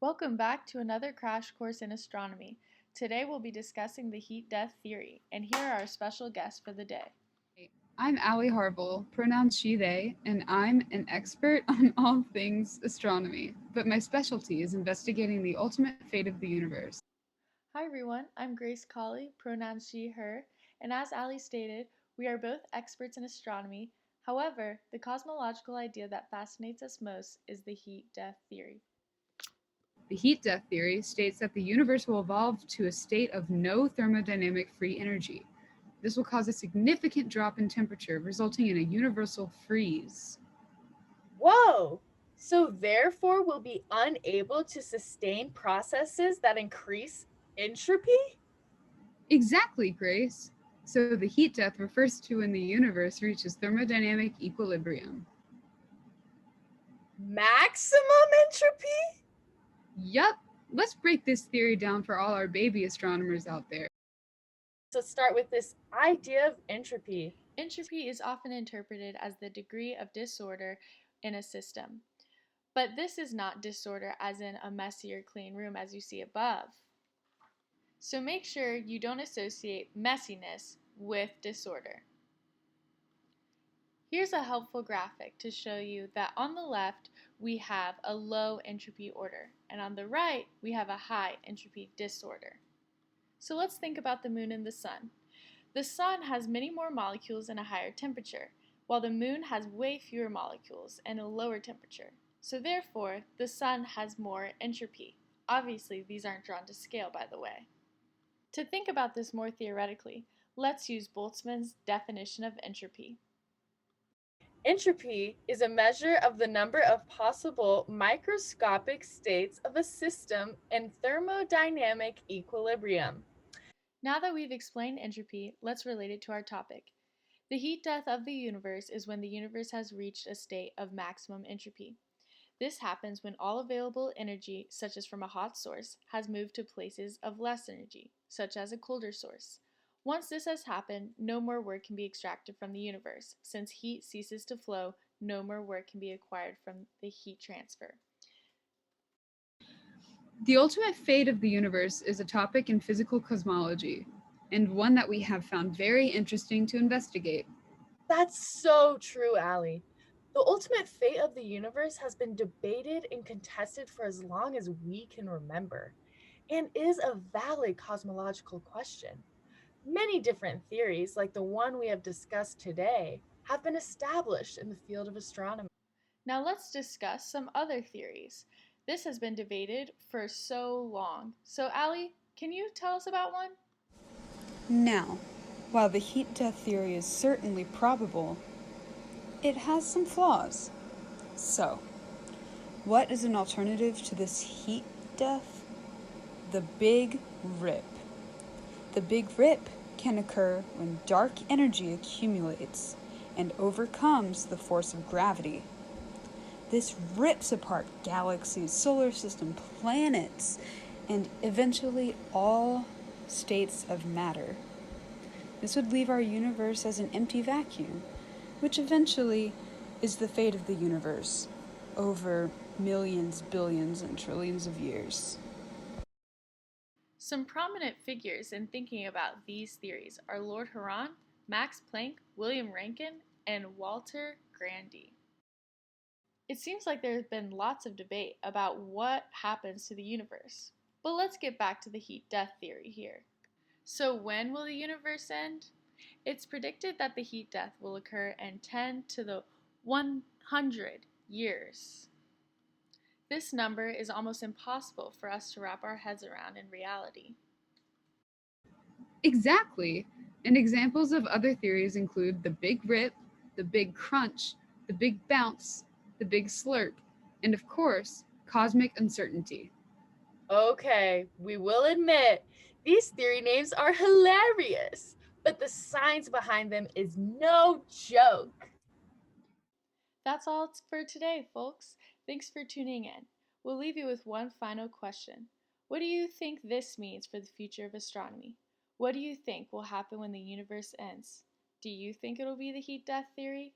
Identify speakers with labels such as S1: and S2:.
S1: Welcome back to another crash course in astronomy. Today we'll be discussing the heat-death theory, and here are our special guests for the day.
S2: I'm Allie Harville, pronouns she, they, and I'm an expert on all things astronomy, but my specialty is investigating the ultimate fate of the universe.
S1: Hi everyone, I'm Grace Colley, pronouns she, her, and as Allie stated, we are both experts in astronomy. However, the cosmological idea that fascinates us most is the heat-death theory.
S2: The heat death theory states that the universe will evolve to a state of no thermodynamic free energy. This will cause a significant drop in temperature, resulting in a universal freeze.
S3: Whoa! So therefore we'll be unable to sustain processes that increase entropy?
S2: Exactly, Grace. So the heat death refers to when the universe reaches thermodynamic equilibrium.
S3: Maximum entropy?
S2: Yup, let's break this theory down for all our baby astronomers out there.
S3: Let's start with this idea of entropy.
S1: Entropy is often interpreted as the degree of disorder in a system. But this is not disorder as in a messy or clean room as you see above. So make sure you don't associate messiness with disorder. Here's a helpful graphic to show you that on the left we have a low entropy order, and on the right we have a high entropy disorder. So let's think about the moon and the sun. The sun has many more molecules and a higher temperature, while the moon has way fewer molecules and a lower temperature. So therefore, the sun has more entropy. Obviously, these aren't drawn to scale, by the way. To think about this more theoretically, let's use Boltzmann's definition of entropy.
S3: Entropy is a measure of the number of possible microscopic states of a system in thermodynamic equilibrium.
S1: Now that we've explained entropy, let's relate it to our topic. The heat death of the universe is when the universe has reached a state of maximum entropy. This happens when all available energy, such as from a hot source, has moved to places of less energy, such as a colder source. Once this has happened, no more work can be extracted from the universe. Since heat ceases to flow, no more work can be acquired from the heat transfer.
S2: The ultimate fate of the universe is a topic in physical cosmology, and one that we have found very interesting to investigate.
S3: That's so true, Allie. The ultimate fate of the universe has been debated and contested for as long as we can remember, and is a valid cosmological question. Many different theories, like the one we have discussed today, have been established in the field of astronomy.
S1: Now let's discuss some other theories. This has been debated for so long. So, Allie, can you tell us about one?
S4: Now, while the heat death theory is certainly probable, it has some flaws. So, what is an alternative to this heat death? The Big Rip. The Big Rip can occur when dark energy accumulates and overcomes the force of gravity. This rips apart galaxies, solar system, planets, and eventually all states of matter. This would leave our universe as an empty vacuum, which eventually is the fate of the universe over millions, billions, and trillions of years.
S1: Some prominent figures in thinking about these theories are Lord Huron, Max Planck, William Rankine, and Walter Grande. It seems like there's been lots of debate about what happens to the universe. But let's get back to the heat-death theory here. So when will the universe end? It's predicted that the heat death will occur in 10 to the 100 years. This number is almost impossible for us to wrap our heads around in reality.
S2: Exactly. And examples of other theories include the Big Rip, the Big Crunch, the Big Bounce, the Big Slurp, and of course, cosmic uncertainty.
S3: Okay, we will admit these theory names are hilarious, but the science behind them is no joke.
S1: That's all for today, folks. Thanks for tuning in. We'll leave you with one final question. What do you think this means for the future of astronomy? What do you think will happen when the universe ends? Do you think it'll be the heat death theory,